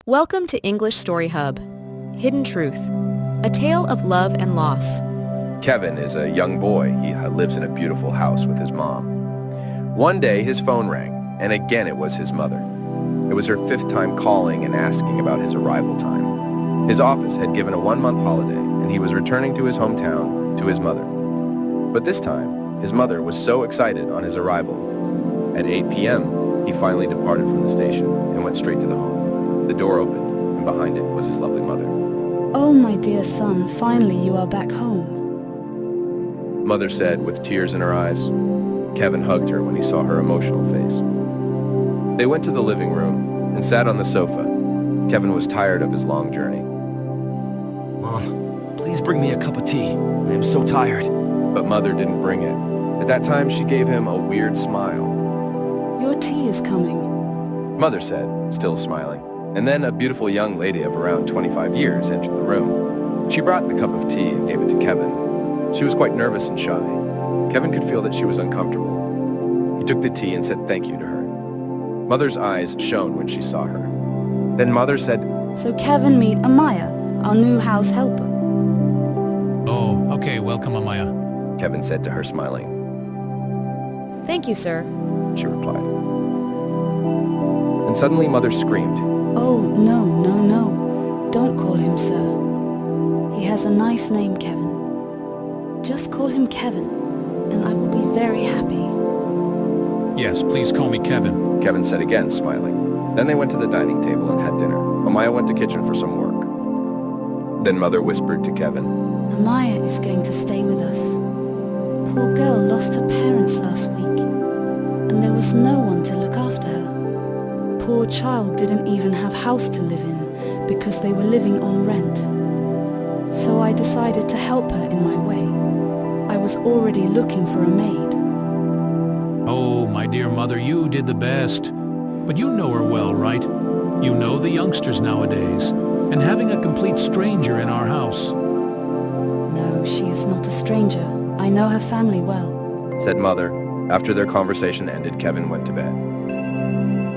Welcome to English Story Hub. Hidden Truth. A tale of love and loss. Kevin is a young boy. He lives in a beautiful house with his mom. One day his phone rang, and again it was his mother. It was her fifth time calling and asking about his arrival time. His office had given a 1-month holiday, and he was returning to his hometown to his mother. But this time, his mother was so excited on his arrival. At 8 p.m., he finally departed from the station and went straight to the home. The door opened, and behind it was his lovely mother. Oh, my dear son, finally you are back home. Mother said with tears in her eyes. Kevin hugged her when he saw her emotional face. They went to the living room and sat on the sofa. Kevin was tired of his long journey. Mom, please bring me a cup of tea. I am so tired. But Mother didn't bring it. At that time, she gave him a weird smile. Your tea is coming. Mother said, still smiling. And then a beautiful young lady of around 25 years entered the room. She brought the cup of tea and gave it to Kevin. She was quite nervous and shy. Kevin could feel that she was uncomfortable. He took the tea and said thank you to her. Mother's eyes shone when she saw her. Then Mother said, So Kevin, meet Amaya, our new house helper. Oh, okay, welcome, Amaya. Kevin said to her, smiling. Thank you, sir. She replied. And suddenly Mother screamed. Oh, no, no, no. Don't call him sir. He has a nice name, Kevin. Just call him Kevin, and I will be very happy. Yes, please call me Kevin. Kevin said again, smiling. Then they went to the dining table and had dinner. Amaya went to kitchen for some work. Then Mother whispered to Kevin, Amaya is going to stay with us. Poor girl lost her parents last week, and there was no one to look after her. Poor child didn't even have house to live in because they were living on rent. So I decided to help her in my way. I was already looking for a maid. Oh, my dear mother, you did the best. But you know her well, right? You know the youngsters nowadays. And having a complete stranger in our house. No, she is not a stranger. I know her family well. said Mother. After their conversation ended, Kevin went to bed.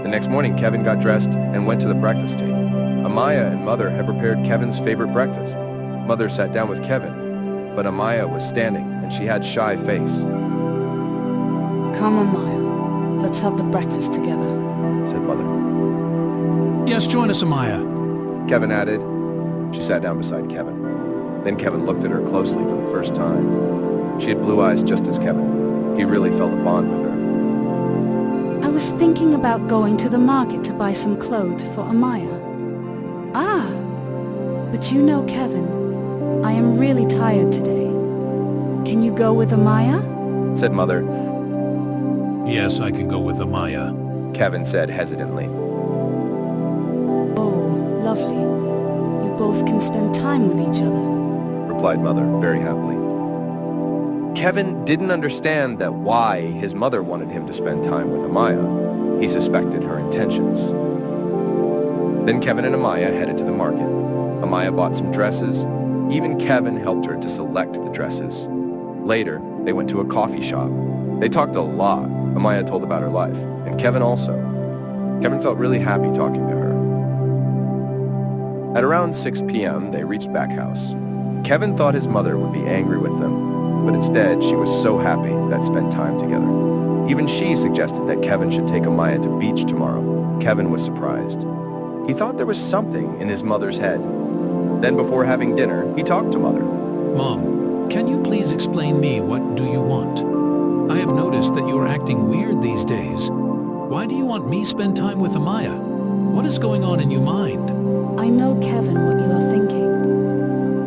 The next morning, Kevin got dressed and went to the breakfast table. Amaya and Mother had prepared Kevin's favorite breakfast. Mother sat down with Kevin, but Amaya was standing and she had shy face. Come, Amaya. Let's have the breakfast together. Said Mother. Yes, join us, Amaya. Kevin added. She sat down beside Kevin. Then Kevin looked at her closely for the first time. She had blue eyes just as Kevin. He really felt a bond with her. I was thinking about going to the market to buy some clothes for Amaya. Ah, but you know, Kevin, I am really tired today. Can you go with Amaya? Said Mother. Yes, I can go with Amaya. Kevin said hesitantly. Oh, lovely. You both can spend time with each other. Replied Mother very happily. Kevin didn't understand that why his mother wanted him to spend time with Amaya. He suspected her intentions. Then Kevin and Amaya headed to the market. Amaya bought some dresses. Even Kevin helped her to select the dresses. Later, they went to a coffee shop. They talked a lot. Amaya told about her life, and Kevin also. Kevin felt really happy talking to her. At around 6 p.m., they reached Back House. Kevin thought his mother would be angry with them, but instead she was so happy that spent time together. Even she suggested that Kevin should take Amaya to beach tomorrow. Kevin was surprised. He thought there was something in his mother's head. Then before having dinner, he talked to Mother. Mom, can you please explain me what do you want? I have noticed that you are acting weird these days. Why do you want me spend time with Amaya? What is going on in your mind? I know, Kevin, what you are thinking.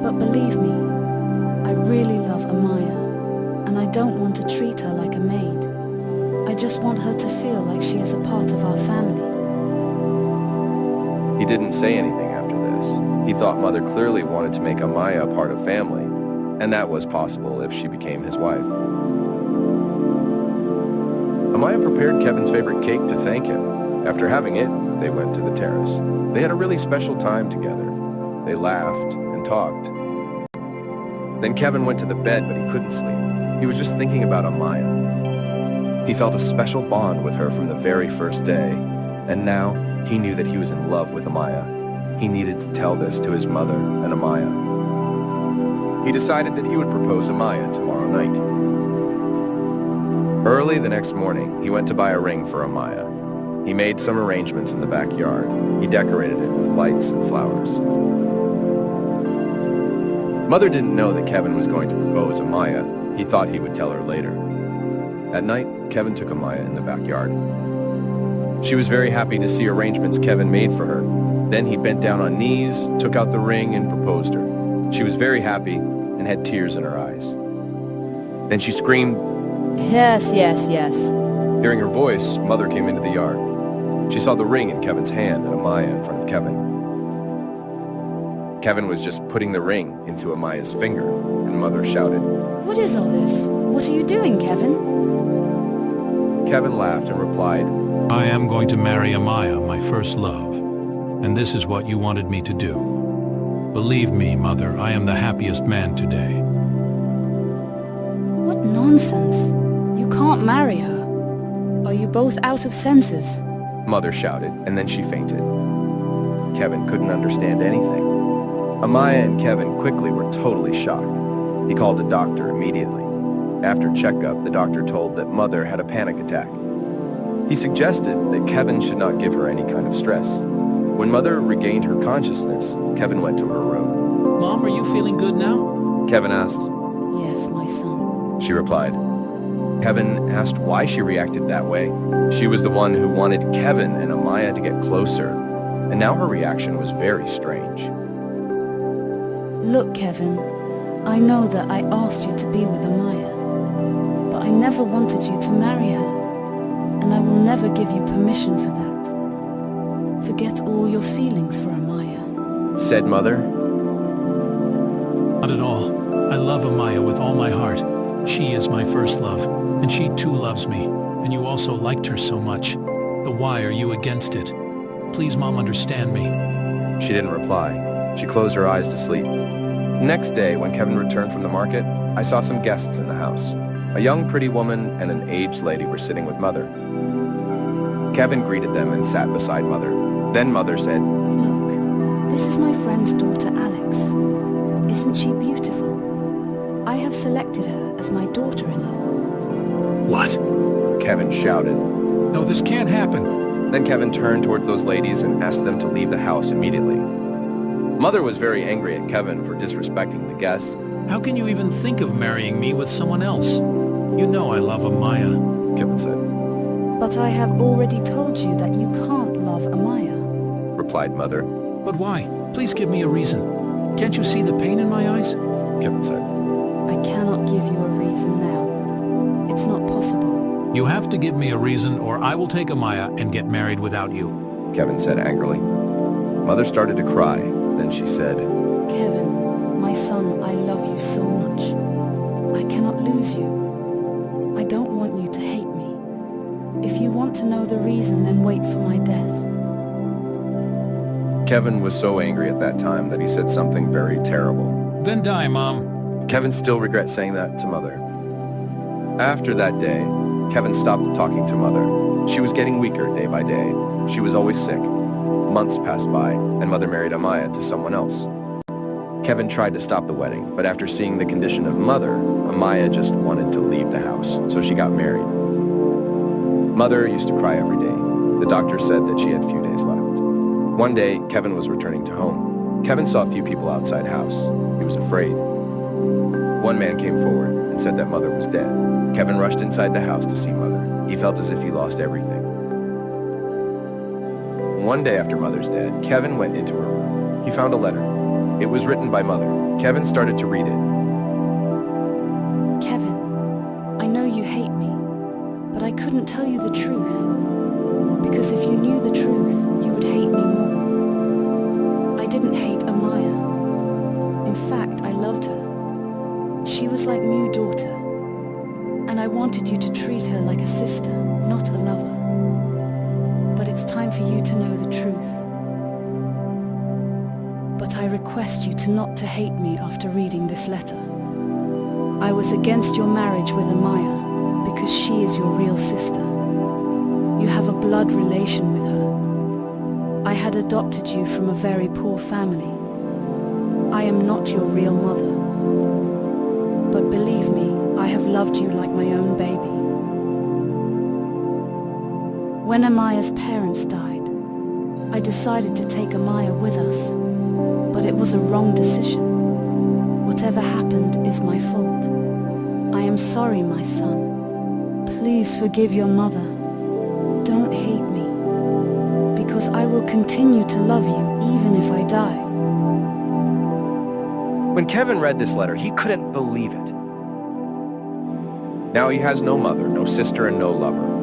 But believe me, I really love Amaya, and I don't want to treat her like a maid. I just want her to feel like she is a part of our family. He didn't say anything after this. He thought Mother clearly wanted to make Amaya a part of family, and that was possible if she became his wife. Amaya prepared Kevin's favorite cake to thank him. After having it, they went to the terrace. They had a really special time together. They laughed and talked. Then Kevin went to the bed, but he couldn't sleep. He was just thinking about Amaya. He felt a special bond with her from the very first day, and now he knew that he was in love with Amaya. he needed to tell this to his mother and Amaya. He decided that he would propose Amaya tomorrow night. Early the next morning, he went to buy a ring for Amaya. He made some arrangements in the backyard. He decorated it with lights and flowers. Mother didn't know that Kevin was going to propose Amaya. He thought he would tell her later. At night, Kevin took Amaya in the backyard. She was very happy to see arrangements Kevin made for her. Then he bent down on knees, took out the ring, and proposed her. She was very happy and had tears in her eyes. Then she screamed, Yes, yes, yes. Hearing her voice, Mother came into the yard. She saw the ring in Kevin's hand and Amaya in front of Kevin. Kevin was just putting the ring into Amaya's finger, and Mother shouted, What is all this? What are you doing, Kevin? Kevin laughed and replied, I am going to marry Amaya, my first love, and this is what you wanted me to do. Believe me, Mother, I am the happiest man today. What nonsense. You can't marry her. Are you both out of senses? Mother shouted, and then she fainted. Kevin couldn't understand anything. Amaya and Kevin quickly were totally shocked. He called a doctor immediately. After checkup, the doctor told that Mother had a panic attack. He suggested that Kevin should not give her any kind of stress. When Mother regained her consciousness, Kevin went to her room. Mom, are you feeling good now? Kevin asked. Yes, my son. She replied. Kevin asked why she reacted that way. She was the one who wanted Kevin and Amaya to get closer, and now her reaction was very strange. Look, Kevin, I know that I asked you to be with Amaya, but I never wanted you to marry her, and I will never give you permission for that. Forget all your feelings for Amaya, Said Mother. Not at all. I love Amaya with all my heart. She is my first love, and she too loves me, and you also liked her so much. So why are you against it? Please, Mom, understand me. She didn't reply. She closed her eyes to sleep. Next day, when Kevin returned from the market, I saw some guests in the house. A young, pretty woman and an aged lady were sitting with Mother. Kevin greeted them and sat beside Mother. Then Mother said, Look, this is my friend's daughter, Alex. Isn't she beautiful? I have selected her as my daughter-in-law. What? Kevin shouted. No, this can't happen. Then Kevin turned toward those ladies and asked them to leave the house immediately. Mother was very angry at Kevin for disrespecting the guests. How can you even think of marrying me with someone else? You know I love Amaya. Kevin said. But I have already told you that you can't love Amaya. Replied Mother. But why? Please give me a reason. Can't you see the pain in my eyes? Kevin said. I cannot give you a reason now. It's not possible. You have to give me a reason or I will take Amaya and get married without you. Kevin said angrily. Mother started to cry. Then she said, Kevin, my son, I love you so much. I cannot lose you. I don't want you to hate me. If you want to know the reason, then wait for my death. Kevin was so angry at that time that he said something very terrible. Then die, Mom. Kevin still regrets saying that to Mother. After that day, Kevin stopped talking to Mother. She was getting weaker day by day. She was always sick. Months passed by, and Mother married Amaya to someone else. Kevin tried to stop the wedding, but after seeing the condition of Mother, Amaya just wanted to leave the house, so she got married. Mother used to cry every day. The doctor said that she had few days left. One day, Kevin was returning to home. Kevin saw a few people outside house. He was afraid. One man came forward and said that Mother was dead. Kevin rushed inside the house to see Mother. He felt as if he lost everything. One day after Mother's dead, Kevin went into her room. He found a letter. It was written by Mother. Kevin started to read it. Kevin, I know you hate me, but I couldn't tell you the truth. Because if you knew the truth, you would hate me more. I didn't hate Amaya. In fact, I loved her. She was like my daughter. And I wanted you to treat her like a sister, not a lover. But it's time for you to know the truth. But I request you to not to hate me after reading this letter. I was against your marriage with Amaya because she is your real sister. You have a blood relation with her. I had had adopted you from a very poor family. I am not your real mother. But believe me, I have loved you like my own baby. When Amaya's parents died, I decided to take Amaya with us, but it was a wrong decision. Whatever happened is my fault. I am sorry, my son. Please forgive your mother. Don't hate me, because I will continue to love you even if I die. When Kevin read this letter, he couldn't believe it. Now he has no mother, no sister, and no lover.